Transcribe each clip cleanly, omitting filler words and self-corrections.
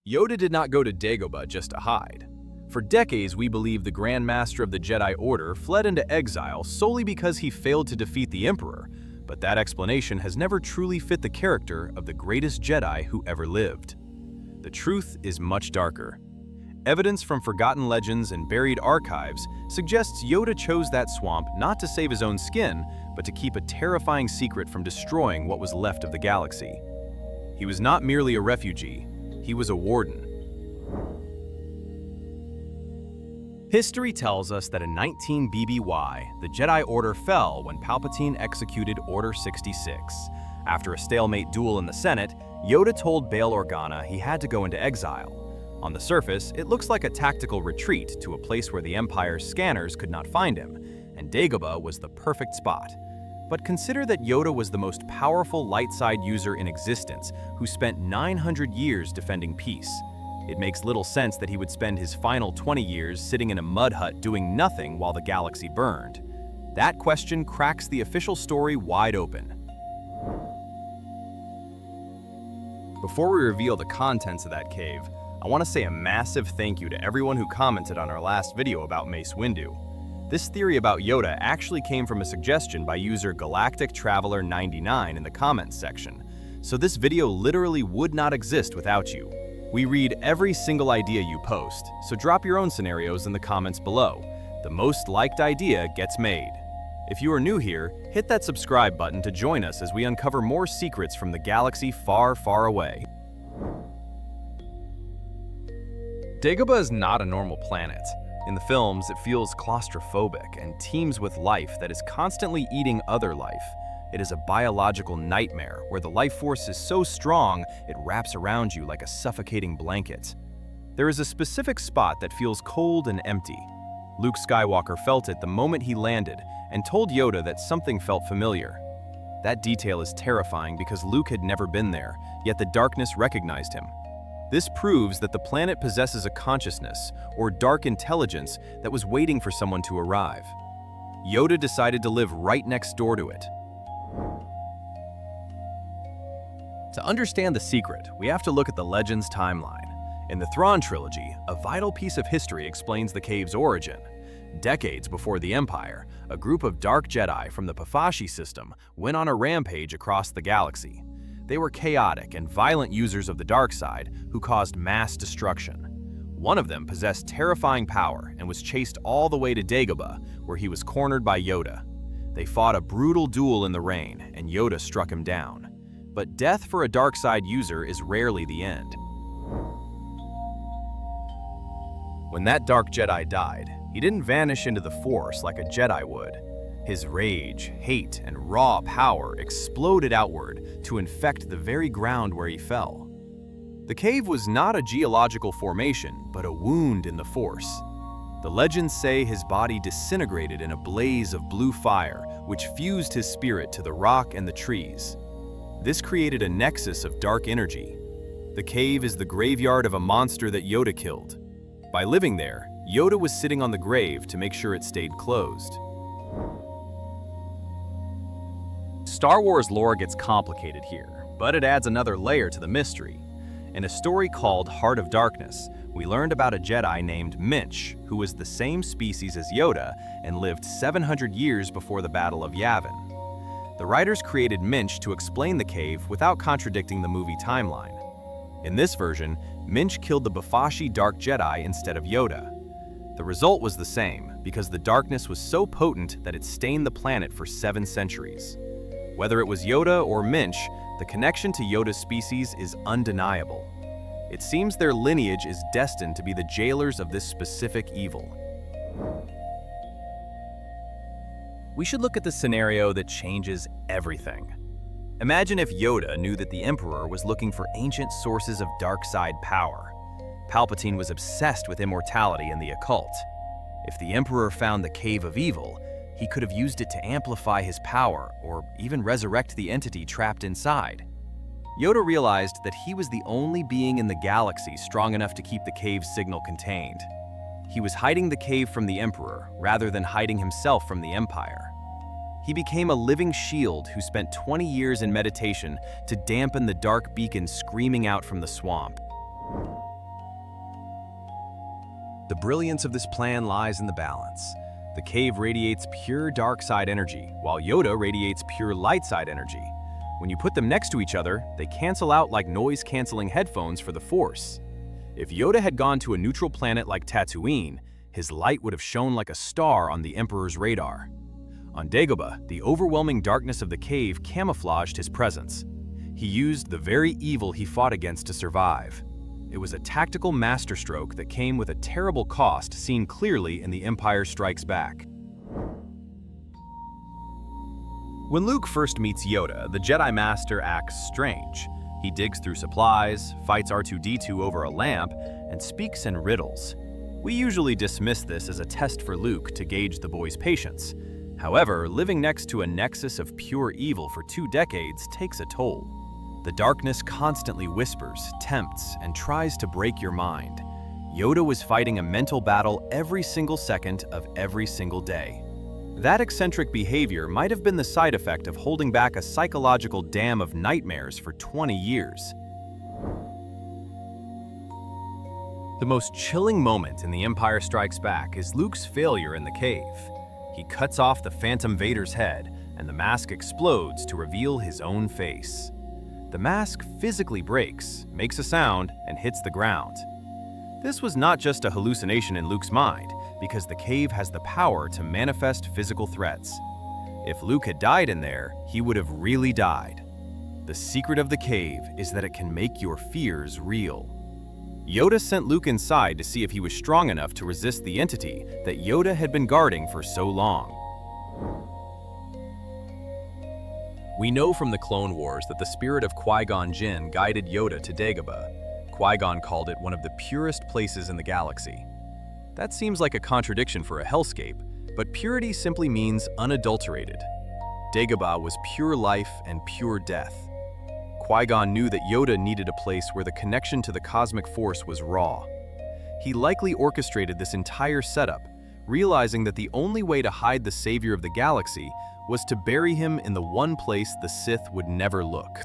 Yoda did not go to Dagobah just to hide. For decades, we believe the Grand Master of the Jedi Order fled into exile solely because he failed to defeat the Emperor, but that explanation has never truly fit the character of the greatest Jedi who ever lived. The truth is much darker. Evidence from forgotten legends and buried archives suggests Yoda chose that swamp not to save his own skin, but to keep a terrifying secret from destroying what was left of the galaxy. He was not merely a refugee, he was a warden. History tells us that in 19 BBY, the Jedi Order fell when Palpatine executed Order 66. After a stalemate duel in the Senate, Yoda told Bail Organa he had to go into exile. On the surface, it looks like a tactical retreat to a place where the Empire's scanners could not find him, and Dagobah was the perfect spot. But consider that Yoda was the most powerful light side user in existence, who spent 900 years defending peace. It makes little sense that he would spend his final 20 years sitting in a mud hut doing nothing while the galaxy burned. That question cracks the official story wide open. Before we reveal the contents of that cave, I want to say a massive thank you to everyone who commented on our last video about Mace Windu. This theory about Yoda actually came from a suggestion by user Galactic Traveler 99 in the comments section, so this video literally would not exist without you. We read every single idea you post, so drop your own scenarios in the comments below. The most liked idea gets made. If you are new here, hit that subscribe button to join us as we uncover more secrets from the galaxy far, far away. Dagobah is not a normal planet. In the films, it feels claustrophobic and teems with life that is constantly eating other life. It is a biological nightmare where the life force is so strong it wraps around you like a suffocating blanket. There is a specific spot that feels cold and empty. Luke Skywalker felt it the moment he landed and told Yoda that something felt familiar. That detail is terrifying because Luke had never been there, yet the darkness recognized him. This proves that the planet possesses a consciousness, or dark intelligence, that was waiting for someone to arrive. Yoda decided to live right next door to it. To understand the secret, we have to look at the Legends timeline. In the Thrawn trilogy, a vital piece of history explains the cave's origin. Decades before the Empire, a group of Dark Jedi from the Bpfasshi system went on a rampage across the galaxy. They were chaotic and violent users of the dark side who caused mass destruction. One of them possessed terrifying power and was chased all the way to Dagobah, where he was cornered by Yoda. They fought a brutal duel in the rain, and Yoda struck him down. But death for a dark side user is rarely the end. When that Dark Jedi died, he didn't vanish into the Force like a Jedi would. His rage, hate, and raw power exploded outward to infect the very ground where he fell. The cave was not a geological formation, but a wound in the Force. The legends say his body disintegrated in a blaze of blue fire, which fused his spirit to the rock and the trees. This created a nexus of dark energy. The cave is the graveyard of a monster that Yoda killed. By living there, Yoda was sitting on the grave to make sure it stayed closed. Star Wars lore gets complicated here, but it adds another layer to the mystery. In a story called Heart of Darkness, we learned about a Jedi named Minch, who was the same species as Yoda and lived 700 years before the Battle of Yavin. The writers created Minch to explain the cave without contradicting the movie timeline. In this version, Minch killed the Bpfasshi Dark Jedi instead of Yoda. The result was the same, because the darkness was so potent that it stained the planet for 7 centuries. Whether it was Yoda or Minch, the connection to Yoda's species is undeniable. It seems their lineage is destined to be the jailers of this specific evil. We should look at the scenario that changes everything. Imagine if Yoda knew that the Emperor was looking for ancient sources of dark side power. Palpatine was obsessed with immortality and the occult. If the Emperor found the Cave of Evil, he could have used it to amplify his power or even resurrect the entity trapped inside. Yoda realized that he was the only being in the galaxy strong enough to keep the cave's signal contained. He was hiding the cave from the Emperor rather than hiding himself from the Empire. He became a living shield who spent 20 years in meditation to dampen the dark beacon screaming out from the swamp. The brilliance of this plan lies in the balance. The cave radiates pure dark side energy, while Yoda radiates pure light side energy. When you put them next to each other, they cancel out like noise-canceling headphones for the Force. If Yoda had gone to a neutral planet like Tatooine, his light would have shone like a star on the Emperor's radar. On Dagobah, the overwhelming darkness of the cave camouflaged his presence. He used the very evil he fought against to survive. It was a tactical masterstroke that came with a terrible cost seen clearly in The Empire Strikes Back. When Luke first meets Yoda, the Jedi Master acts strange. He digs through supplies, fights R2-D2 over a lamp, and speaks in riddles. We usually dismiss this as a test for Luke to gauge the boy's patience. However, living next to a nexus of pure evil for 2 decades takes a toll. The darkness constantly whispers, tempts, and tries to break your mind. Yoda was fighting a mental battle every single second of every single day. That eccentric behavior might have been the side effect of holding back a psychological dam of nightmares for 20 years. The most chilling moment in The Empire Strikes Back is Luke's failure in the cave. He cuts off the Phantom Vader's head, and the mask explodes to reveal his own face. The mask physically breaks, makes a sound, and hits the ground. This was not just a hallucination in Luke's mind, because the cave has the power to manifest physical threats. If Luke had died in there, he would have really died. The secret of the cave is that it can make your fears real. Yoda sent Luke inside to see if he was strong enough to resist the entity that Yoda had been guarding for so long. We know from the Clone Wars that the spirit of Qui-Gon Jinn guided Yoda to Dagobah. Qui-Gon called it one of the purest places in the galaxy. That seems like a contradiction for a hellscape, but purity simply means unadulterated. Dagobah was pure life and pure death. Qui-Gon knew that Yoda needed a place where the connection to the cosmic force was raw. He likely orchestrated this entire setup, realizing that the only way to hide the savior of the galaxy was to bury him in the one place the Sith would never look.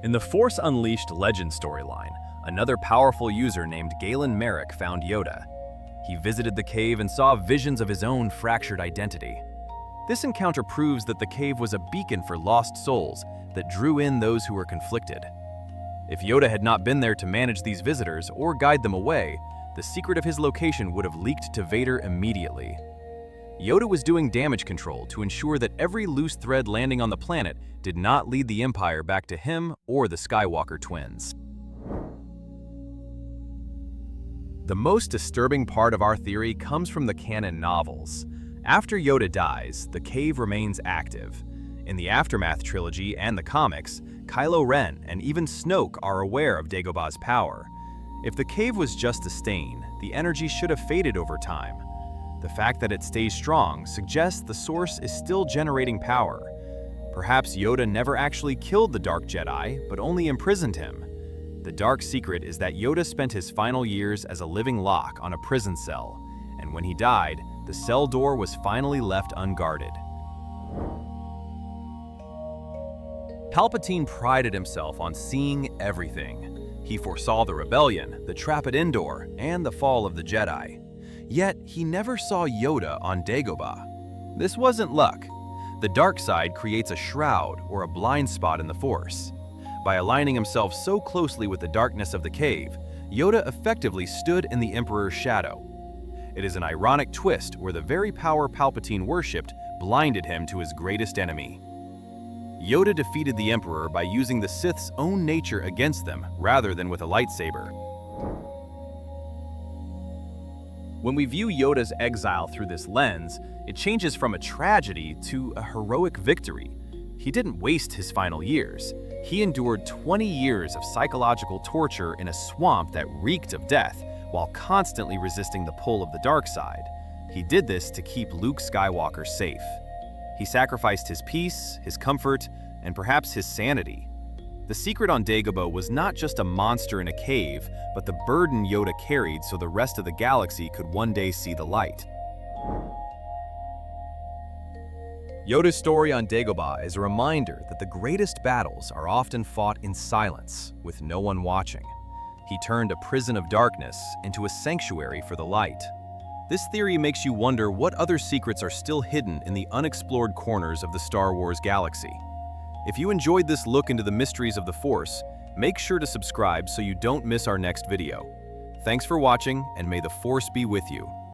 In the Force Unleashed Legend storyline, another powerful user named Galen Merrick found Yoda. He visited the cave and saw visions of his own fractured identity. This encounter proves that the cave was a beacon for lost souls that drew in those who were conflicted. If Yoda had not been there to manage these visitors or guide them away, the secret of his location would have leaked to Vader immediately. Yoda was doing damage control to ensure that every loose thread landing on the planet did not lead the Empire back to him or the Skywalker twins. The most disturbing part of our theory comes from the canon novels. After Yoda dies, the cave remains active. In the Aftermath trilogy and the comics, Kylo Ren and even Snoke are aware of Dagobah's power. If the cave was just a stain, the energy should have faded over time. The fact that it stays strong suggests the source is still generating power. Perhaps Yoda never actually killed the Dark Jedi, but only imprisoned him. The dark secret is that Yoda spent his final years as a living lock on a prison cell, and when he died, the cell door was finally left unguarded. Palpatine prided himself on seeing everything. He foresaw the rebellion, the trap at Endor, and the fall of the Jedi. Yet, he never saw Yoda on Dagobah. This wasn't luck. The dark side creates a shroud or a blind spot in the Force. By aligning himself so closely with the darkness of the cave, Yoda effectively stood in the Emperor's shadow. It is an ironic twist where the very power Palpatine worshipped blinded him to his greatest enemy. Yoda defeated the Emperor by using the Sith's own nature against them rather than with a lightsaber. When we view Yoda's exile through this lens, it changes from a tragedy to a heroic victory. He didn't waste his final years. He endured 20 years of psychological torture in a swamp that reeked of death, while constantly resisting the pull of the dark side. He did this to keep Luke Skywalker safe. He sacrificed his peace, his comfort, and perhaps his sanity. The secret on Dagobah was not just a monster in a cave, but the burden Yoda carried so the rest of the galaxy could one day see the light. Yoda's story on Dagobah is a reminder that the greatest battles are often fought in silence, with no one watching. He turned a prison of darkness into a sanctuary for the light. This theory makes you wonder what other secrets are still hidden in the unexplored corners of the Star Wars galaxy. If you enjoyed this look into the mysteries of the Force, make sure to subscribe so you don't miss our next video. Thanks for watching, and may the Force be with you.